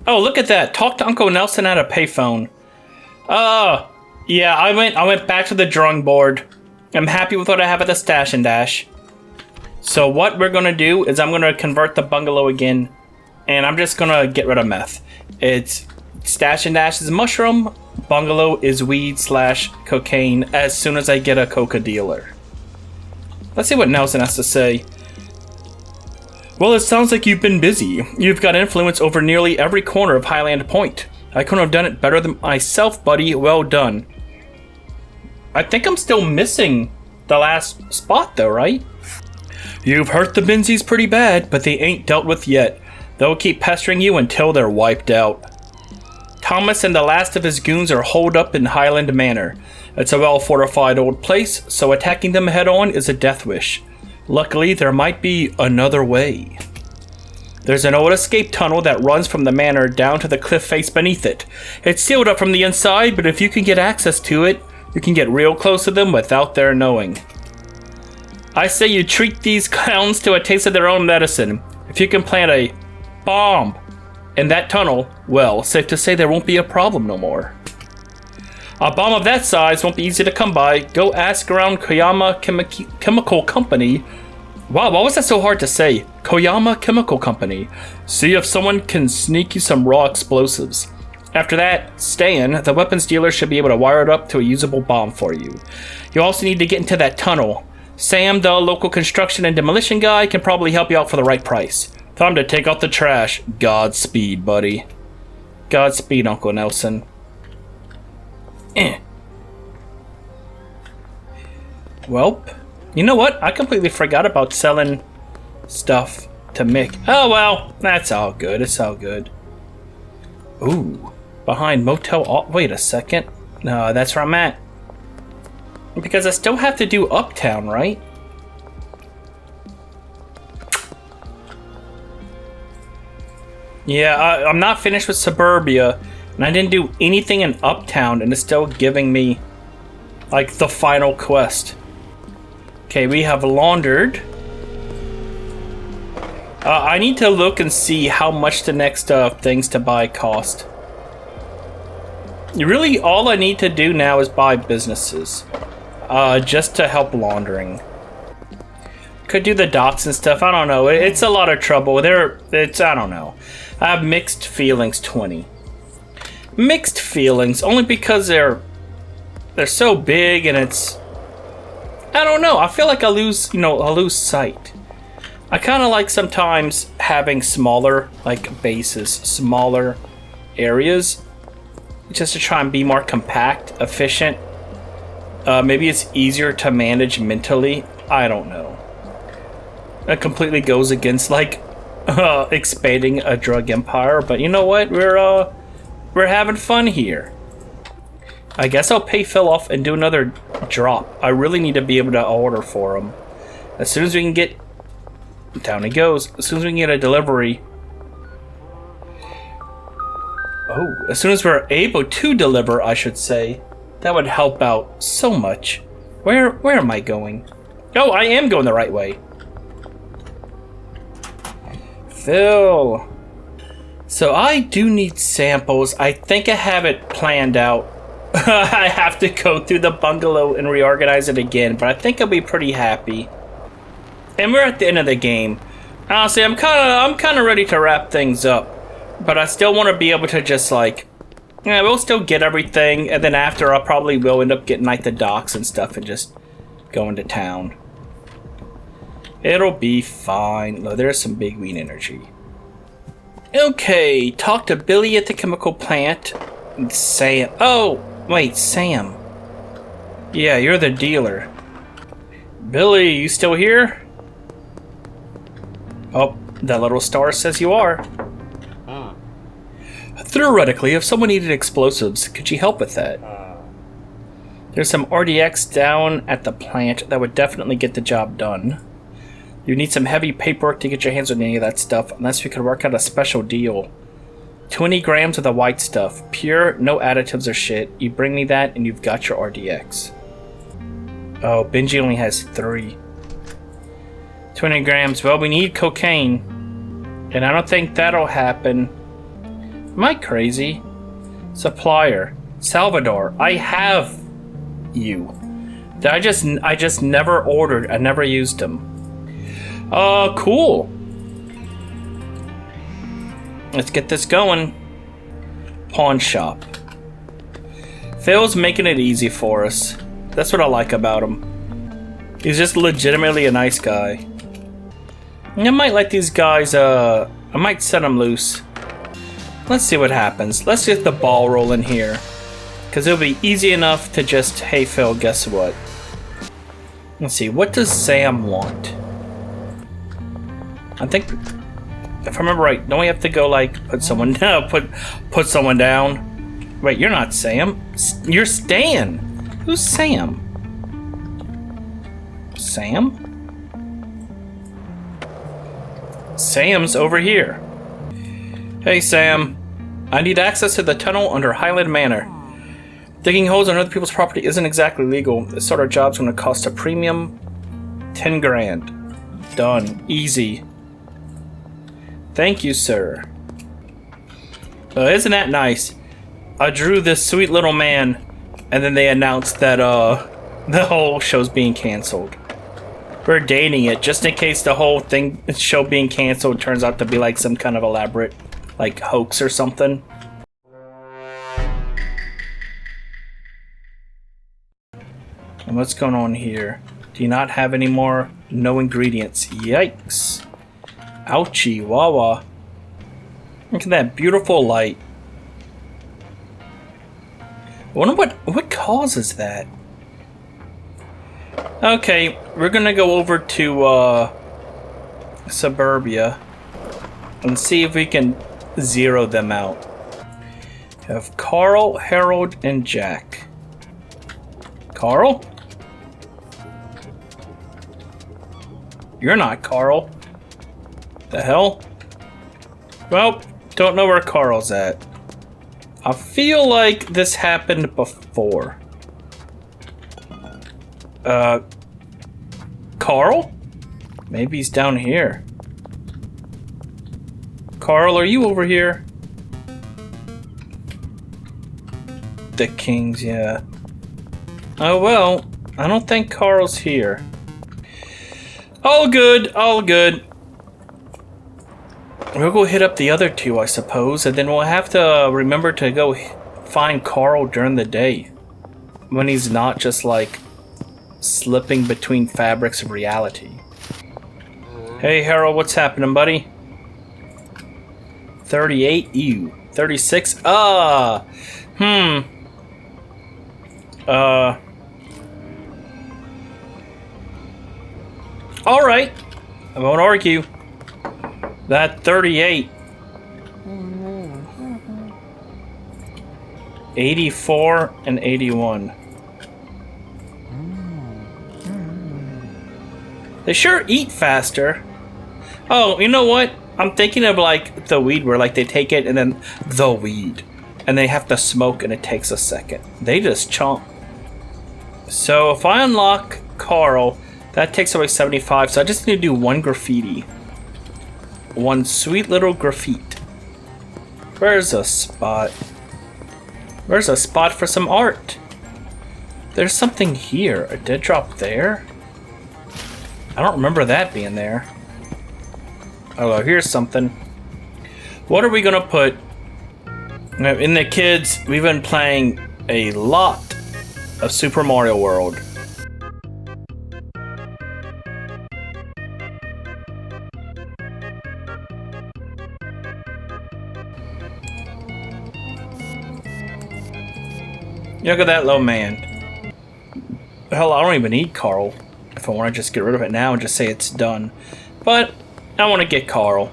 Oh, look at that. Talk to Uncle Nelson at a payphone. Yeah, I went back to the drawing board. I'm happy with what I have at the stash and dash. So what we're gonna do is I'm gonna convert the bungalow again, and I'm just gonna get rid of meth. It's stash and dash is mushroom, bungalow is weed / cocaine as soon as I get a coca dealer. Let's see what Nelson has to say. Well, it sounds like you've been busy. You've got influence over nearly every corner of Hyland Point. I couldn't have done it better than myself, buddy. Well done. I think I'm still missing the last spot, though, right? You've hurt the Benzies pretty bad, but they ain't dealt with yet. They'll keep pestering you until they're wiped out. Thomas and the last of his goons are holed up in Hyland Manor. It's a well-fortified old place, so attacking them head-on is a death wish. Luckily, there might be another way. There's an old escape tunnel that runs from the manor down to the cliff face beneath it. It's sealed up from the inside, but if you can get access to it, you can get real close to them without their knowing. I say you treat these clowns to a taste of their own medicine. If you can plant a bomb in that tunnel, well, safe to say there won't be a problem no more. A bomb of that size won't be easy to come by. Go ask around Koyama Chemical Company. Wow, why was that so hard to say? Koyama Chemical Company. See if someone can sneak you some raw explosives. After that, Stan, the weapons dealer, should be able to wire it up to a usable bomb for you. You also need to get into that tunnel. Sam, the local construction and demolition guy, can probably help you out for the right price. Time to take out the trash. Godspeed, buddy. Godspeed, Uncle Nelson. Welp. You know what? I completely forgot about selling stuff to Mick. Oh, well. That's all good. It's all good. Ooh. Behind Motel... Wait a second. No, that's where I'm at. Because I still have to do Uptown, right? Yeah, I'm not finished with Suburbia. And I didn't do anything in Uptown. And it's still giving me, like, the final quest. Okay, we have laundered. I need to look and see how much the next things to buy cost. Really, all I need to do now is buy businesses. Just to help laundering. Could do the docks and stuff. I don't know. It's a lot of trouble. I don't know. I have mixed feelings 20. Mixed feelings only because they're so big and it's... I don't know. I feel like I lose sight. I kind of like sometimes having smaller, like, bases, smaller areas, just to try and be more compact, efficient. Maybe it's easier to manage mentally. I don't know. It completely goes against, like, expanding a drug empire, but you know what? We're having fun here. I guess I'll pay Phil off and do another drop. I really need to be able to order for him. As soon as we can get... Down he goes. As soon as we can get a delivery... Oh, as soon as we're able to deliver, I should say. That would help out so much. Where am I going? Oh, I am going the right way. Phil. So I do need samples. I think I have it planned out. I have to go through the bungalow and reorganize it again, but I think I'll be pretty happy. And we're at the end of the game. Honestly, I'm kind of ready to wrap things up, but I still want to be able to just like, yeah, we'll still get everything, and then after I probably will end up getting like the docks and stuff and just going to town. It'll be fine. Oh, there's some big green energy. Okay, talk to Billy at the chemical plant. And Sam. Oh, wait, Sam. Yeah, you're the dealer. Billy, you still here? Oh, that little star says you are. Theoretically, if someone needed explosives, could you help with that? There's some RDX down at the plant that would definitely get the job done. You need some heavy paperwork to get your hands on any of that stuff, unless we could work out a special deal. 20 grams of the white stuff. Pure, no additives or shit. You bring me that and you've got your RDX. Oh, Benji only has 3. 20 grams. Well, we need cocaine. And I don't think that'll happen. Am I crazy? Supplier. Salvador. I have you. I just never ordered. I never used them. Cool. Let's get this going. Pawn shop. Phil's making it easy for us. That's what I like about him. He's just legitimately a nice guy. I might let these guys, I might set them loose. Let's see what happens. Let's get the ball rolling here. Because it'll be easy enough to just, hey Phil, guess what? Let's see, what does Sam want? I think, if I remember right, don't we have to go like, put someone down, put someone down? Wait, you're not Sam. You're Stan. Who's Sam? Sam? Sam's over here. Hey Sam, I need access to the tunnel under Hyland Manor. Digging holes on other people's property isn't exactly legal. This sort of job's gonna cost a premium 10 grand. Done. Easy. Thank you, sir. Isn't that nice? I drew this sweet little man, and then they announced that the whole show's being canceled. We're dating it just in case the whole show being canceled turns out to be like some kind of elaborate like hoax or something. And what's going on here? Do you not have any more? No ingredients. Yikes. Ouchie, wawa. Look at that beautiful light. I wonder what causes that. Okay, we're gonna go over to Suburbia and see if we can zero them out. We have Carl, Harold, and Jack. Carl? You're not Carl. The hell? Well, don't know where Carl's at. I feel like this happened before. Carl? Maybe he's down here. Carl, are you over here? The Kings, yeah. Oh well, I don't think Carl's here. All good, all good. We'll go hit up the other two, I suppose, and then we'll have to remember to go find Carl during the day. When he's not just like slipping between fabrics of reality. Hey Harold, what's happening, buddy? 38, ew. 36, Alright. I won't argue. That 38. 84 and 81. They sure eat faster. Oh, you know what? I'm thinking of like the weed where like they take it and then the weed. And they have to smoke and it takes a second. They just chomp. So if I unlock Carl, that takes away 75. So I just need to do one graffiti. One sweet little graffiti. Where's a spot? Where's a spot for some art? There's something here. A dead drop there? I don't remember that being there. Oh, here's something. What are we gonna put? Now, in the kids, we've been playing a lot of Super Mario World. Look at that little man. Hell, I don't even need Carl. If I want to just get rid of it now and just say it's done. But I want to get Carl.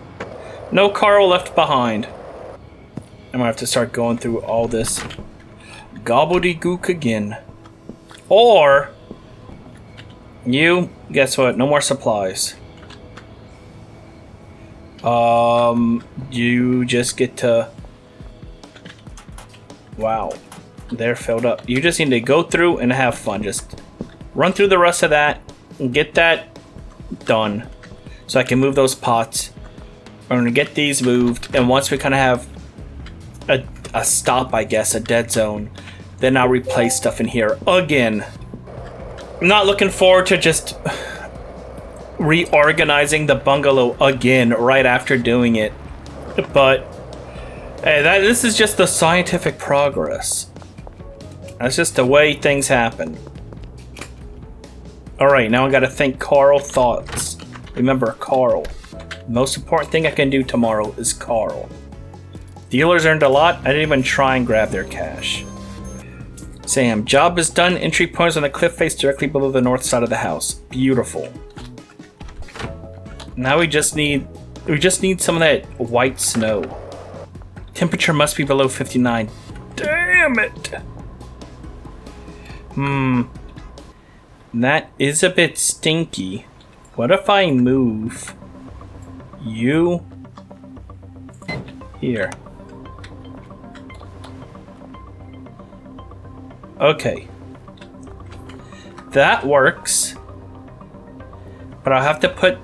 No Carl left behind. I'm gonna have to start going through all this gobbledygook again. Or you, guess what? No more supplies. You just get to... Wow. They're filled up. You just need to go through and have fun. Just run through the rest of that and get that done. So I can move those pots. I'm going to get these moved. And once we kind of have a stop, I guess, a dead zone. Then I'll replace stuff in here again. I'm not looking forward to just reorganizing the bungalow again right after doing it. But hey, this is just the scientific progress. That's just the way things happen. Alright, now I gotta think Carl thoughts. Remember, Carl. The most important thing I can do tomorrow is Carl. Dealers earned a lot. I didn't even try and grab their cash. Sam, job is done. Entry point is on the cliff face directly below the north side of the house. Beautiful. Now we just need some of that white snow. Temperature must be below 59. Damn it. That is a bit stinky. What if I move you here? Okay. That works. But I'll have to put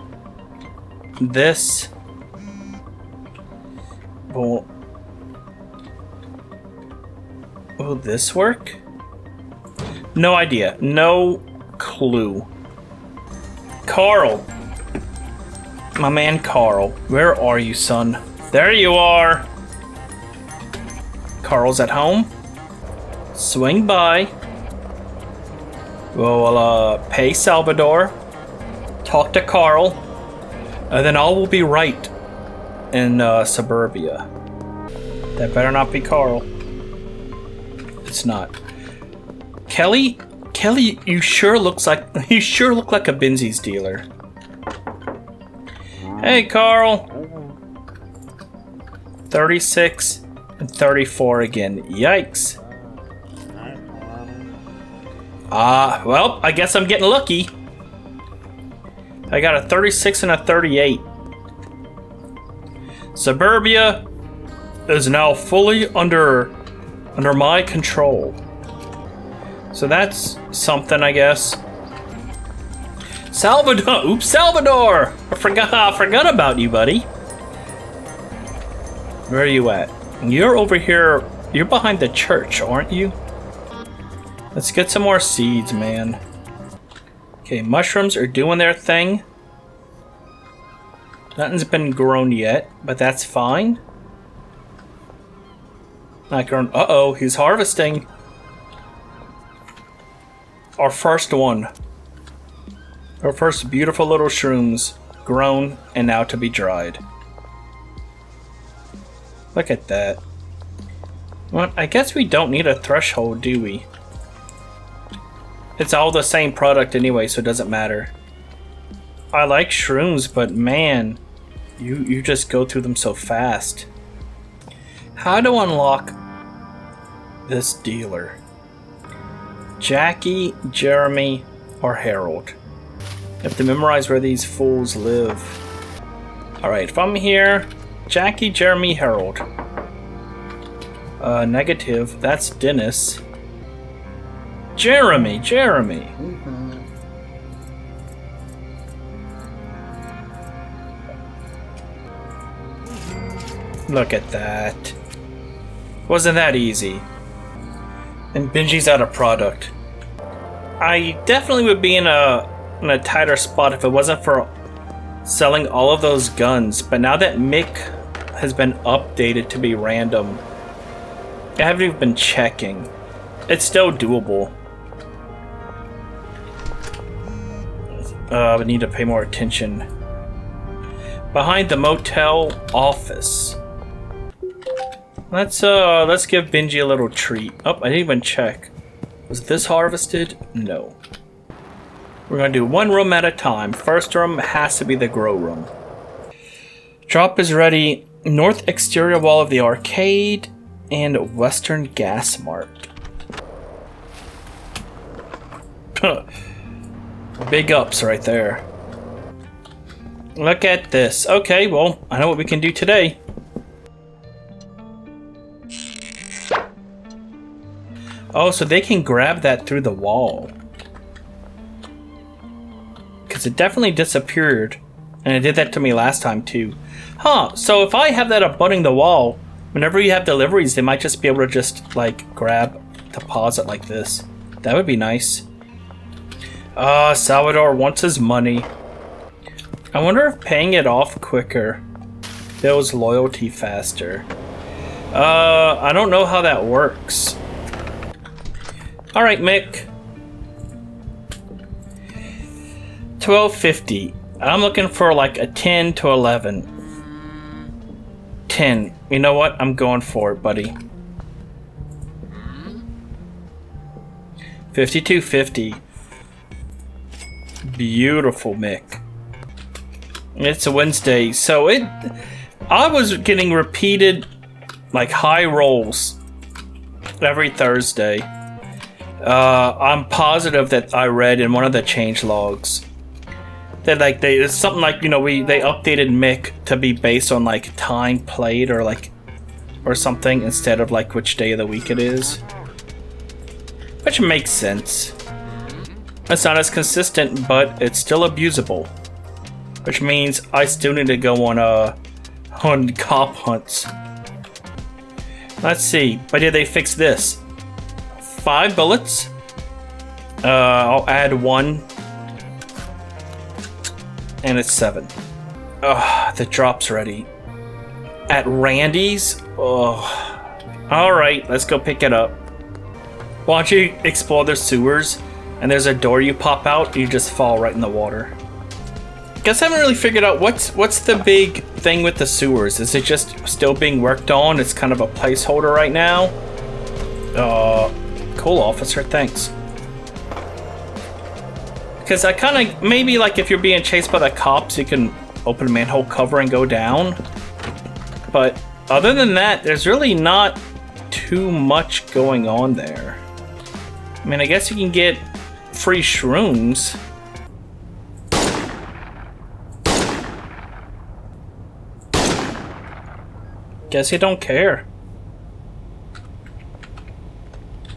this. Well, will this work? No idea. No clue. Carl. My man Carl. Where are you, son? There you are. Carl's at home. Swing by. We'll pay Salvador. Talk to Carl. And then all will be right in suburbia. That better not be Carl. It's not. Kelly, you sure look like a Benzies dealer. Hey, Carl. 36 and 34 again. Yikes. Well, I guess I'm getting lucky. I got a 36 and a 38. Suburbia is now fully under my control. So that's something, I guess. Salvador! Oops, Salvador! I forgot about you, buddy. Where are you at? You're over here. You're behind the church, aren't you? Let's get some more seeds, man. Okay, mushrooms are doing their thing. Nothing's been grown yet, but that's fine. Not grown. Uh-oh, he's harvesting. Our first one. Our first beautiful little shrooms, grown and now to be dried. Look at that. Well, I guess we don't need a threshold, do we? It's all the same product anyway, so it doesn't matter. I like shrooms, but man, you just go through them so fast. How to unlock this dealer? Jackie, Jeremy, or Harold? You have to memorize where these fools live. Alright, from here, Jackie, Jeremy, Harold. Negative, that's Dennis. Jeremy. Look at that. Wasn't that easy? And Benji's out of product. I definitely would be in a tighter spot if it wasn't for selling all of those guns, but now that Mick has been updated to be random, I haven't even been checking. It's still doable. I need to pay more attention. Behind the motel office. Let's give Benji a little treat. Oh, I didn't even check. Was this harvested? No. We're gonna do one room at a time. First room has to be the grow room. Drop is ready. North exterior wall of the arcade and Western Gas Mart. Big ups right there. Look at this. Okay, well, I know what we can do today. Oh, so they can grab that through the wall. Because it definitely disappeared. And it did that to me last time too. Huh, so if I have that abutting the wall, Whenever you have deliveries, they might just be able to just like grab, deposit like this. That would be nice. Salvador wants his money. I wonder if paying it off quicker builds loyalty faster. I don't know how that works. Alright, Mick. 1250. I'm looking for like a 10 to 11. 10. You know what? I'm going for it, buddy. 5250. Beautiful, Mick. It's a Wednesday, so I was getting repeated like high rolls every Thursday. I'm positive that I read in one of the change logs that like it's something like, you know, they updated Mick to be based on like time played or something instead of like which day of the week it is, which makes sense. It's not as consistent, but it's still abusable, which means I still need to go on cop hunts. Let's see, but did they fix this? 5 bullets. I'll add 1. And it's 7. Ugh, the drop's ready. At Randy's? Oh. Alright, let's go pick it up. Why don't you explore the sewers, and there's a door you pop out, you just fall right in the water. Guess I haven't really figured out what's the big thing with the sewers. Is it just still being worked on? It's kind of a placeholder right now. Cool, officer, thanks. Because I kind of, maybe like if you're being chased by the cops, you can open a manhole cover and go down. But other than that, there's really not too much going on there. I mean, I guess you can get free shrooms. Guess you don't care.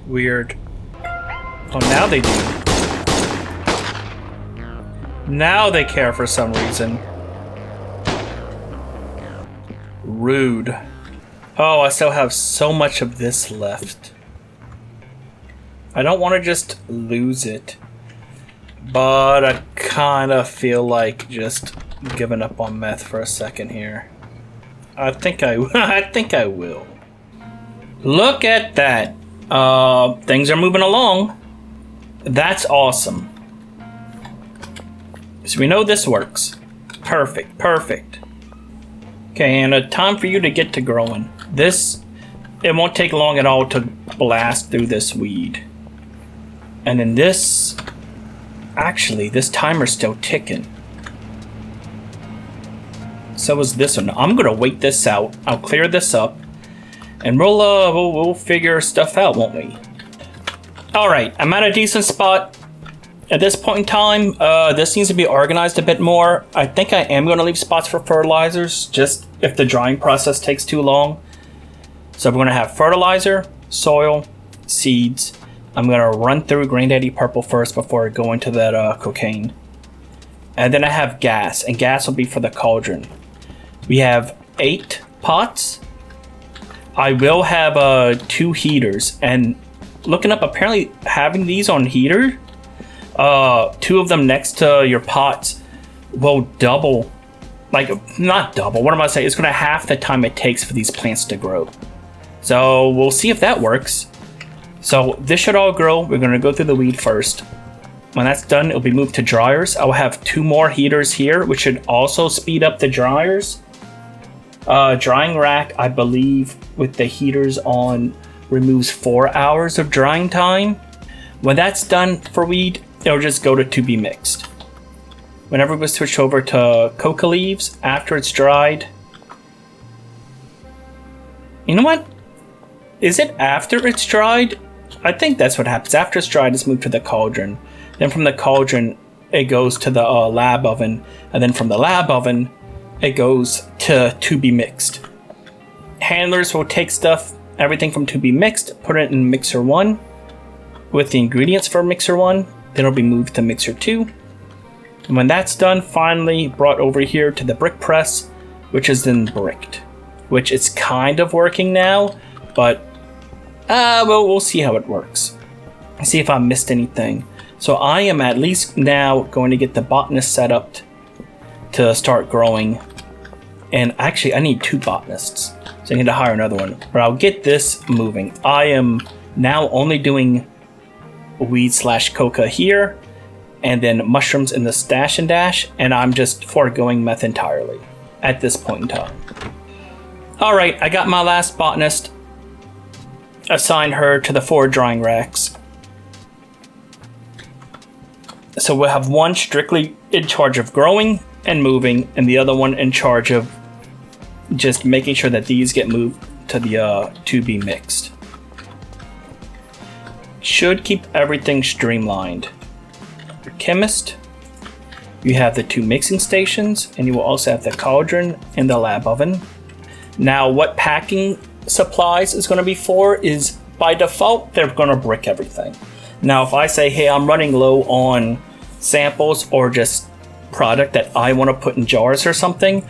Weird. Oh, now they do. Now they care for some reason. Rude. Oh, I still have so much of this left. I don't want to just lose it. But I kind of feel like just giving up on meth for a second here. I think I will. Look at that. Things are moving along. That's awesome. So we know this works. Perfect, perfect. Okay, and time for you to get to growing. It won't take long at all to blast through this weed. And then actually, this timer's still ticking. So is this one. I'm gonna wait this out. I'll clear this up, and we'll figure stuff out, won't we? All right, I'm at a decent spot at this point in time. This needs to be organized a bit more. I think I am gonna leave spots for fertilizers, just if the drying process takes too long. So we're gonna have fertilizer, soil, seeds. I'm gonna run through Granddaddy Purple first before I go into that cocaine. And then I have gas, and gas will be for the cauldron. We have 8 pots. I will have 2 heaters, and looking up, apparently having these on heater, 2 of them next to your pots will double, like, not double, what am I saying? It's gonna half the time it takes for these plants to grow. So we'll see if that works. So this should all grow. We're gonna go through the weed first. When that's done, it'll be moved to dryers. I'll have 2 more heaters here, which should also speed up the dryers. Drying rack, I believe, with the heaters on, removes 4 hours of drying time. When that's done for weed, it'll just go to be mixed. Whenever we switch over to coca leaves, after it's dried. You know what? Is it after it's dried? I think that's what happens. After it's dried, it's moved to the cauldron. Then from the cauldron, it goes to the lab oven. And then from the lab oven, it goes to be mixed. Handlers will take stuff, everything from to be mixed, put it in mixer 1 with the ingredients for mixer 1. Then it'll be moved to mixer 2. And when that's done, finally brought over here to the brick press, which is then bricked. which it's kind of working now, but well, we'll see how it works. See if I missed anything. So I am at least now going to get the botanist set up to start growing. And actually, I need 2 botanists, so I need to hire another one. But I'll get this moving. I am now only doing weed/coca here, and then mushrooms in the stash and dash, and I'm just foregoing meth entirely at this point in time. Alright, I got my last botanist. Assigned her to the 4 drying racks. So we'll have one strictly in charge of growing and moving, and the other one in charge of just making sure that these get moved to the to be mixed. Should keep everything streamlined. Your chemist, you have the 2 mixing stations, and you will also have the cauldron and the lab oven. Now, what packing supplies is going to be for is, by default, they're going to brick everything. Now, if I say, hey, I'm running low on samples or just product that I want to put in jars or something,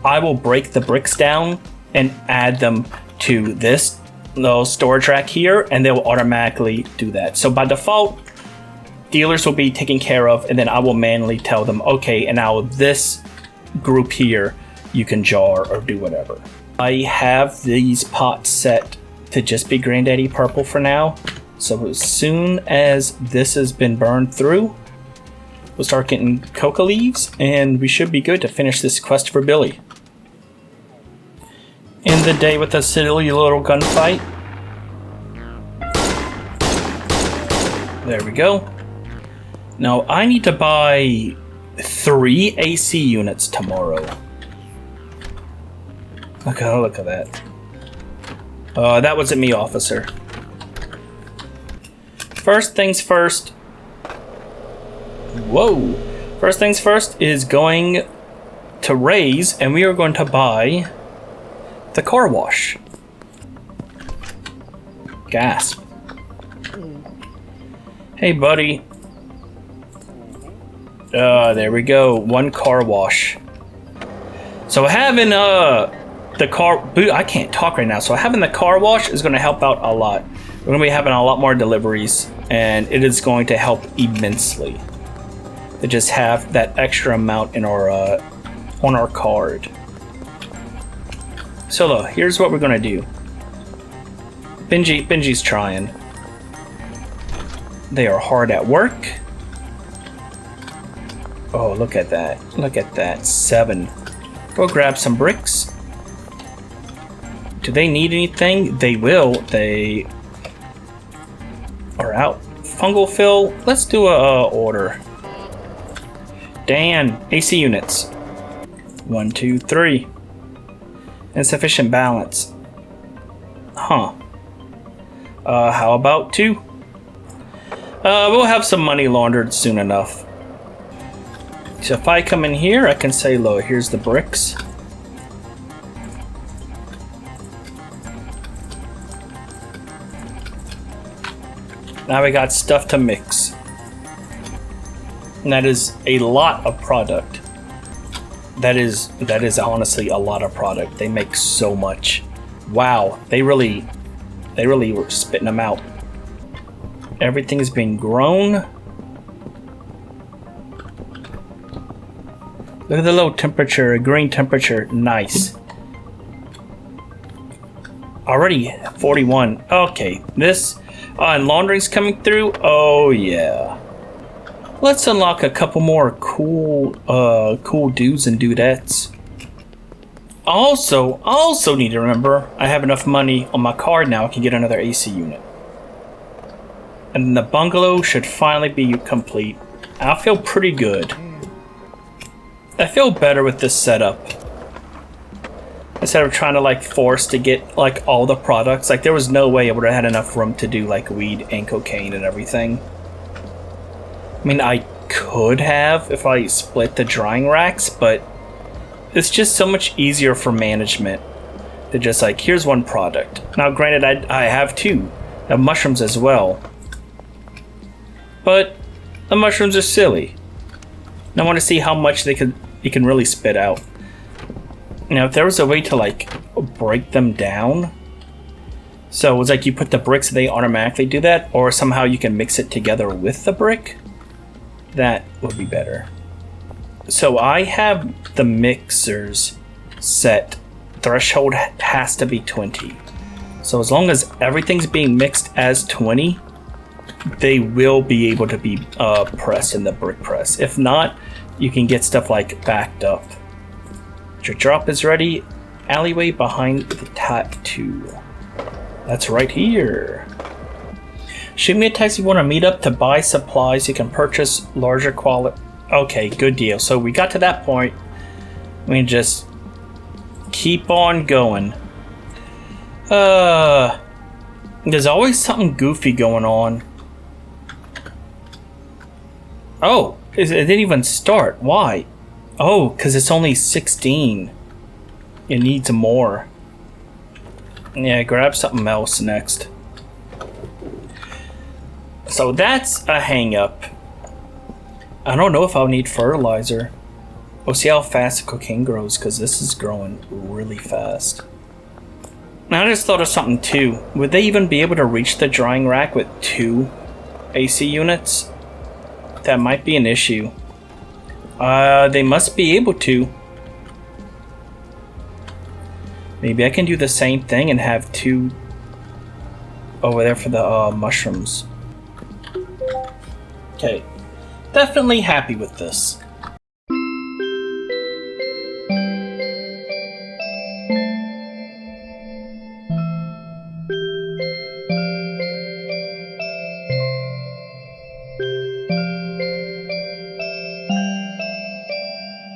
I will break the bricks down and add them to this little storage rack here, and they will automatically do that. So by default, dealers will be taken care of, and then I will manually tell them, okay, and now this group here, you can jar or do whatever. I have these pots set to just be Granddaddy Purple for now. So as soon as this has been burned through, we'll start getting coca leaves, and we should be good to finish this quest for Billy. End the day with a silly little gunfight. There we go. Now I need to buy 3 AC units tomorrow. Okay, look at that. That wasn't me, officer. First things first. Whoa. First things first is going to raise, and we are going to buy the car wash. Gasp. Hey, buddy. There we go. 1 car wash. So having the car... I can't talk right now. So having the car wash is going to help out a lot. We're going to be having a lot more deliveries, and it is going to help immensely to just have that extra amount in our on our card. So look, here's what we're going to do. Benji's trying. They are hard at work. Oh, look at that. Look at that. 7. Go grab some bricks. Do they need anything? They will. They are out. Fungal fill. Let's do a order. Dan, AC units. 1, 2, 3. Insufficient balance. Huh. How about 2? We'll have some money laundered soon enough. So if I come in here, I can say, look, here's the bricks. Now we got stuff to mix. And that is a lot of product. That is honestly a lot of product. They make so much. Wow, they really were spitting them out. Everything's being grown. Look at the low temperature, green temperature, nice. Already 41. Okay, this and laundering's coming through. Oh yeah. Let's unlock a couple more cool dudes and dudettes. Also need to remember I have enough money on my card now. I can get another AC unit. And the bungalow should finally be complete. I feel pretty good. I feel better with this setup. Instead of trying to like force to get like all the products. Like there was no way I would have had enough room to do like weed and cocaine and everything. I mean, I could have if I split the drying racks, but it's just so much easier for management to just like, here's one product. Now, granted, I have 2. I have mushrooms as well. But the mushrooms are silly. And I want to see how much you can really spit out. Now, if there was a way to like break them down. So it's like you put the bricks, they automatically do that, or somehow you can mix it together with the brick. That would be better. So I have the mixers set. Threshold has to be 20. So as long as everything's being mixed as 20, they will be able to be pressed in the brick press. If not, you can get stuff like backed up. Your drop is ready. Alleyway behind the tattoo. That's right here. Shoot me a text if you want to meet up to buy supplies. You can purchase larger quality. Okay, good deal. So we got to that point. We can just keep on going. There's always something goofy going on. Oh, it didn't even start. Why? Oh, because it's only 16. It needs more. Yeah, grab something else next. So that's a hang up. I don't know if I'll need fertilizer. We'll see how fast the cocaine grows, because this is growing really fast. Now I just thought of something too. Would they even be able to reach the drying rack with 2 AC units? That might be an issue. They must be able to. Maybe I can do the same thing and have 2 over there for the mushrooms. Okay, definitely happy with this.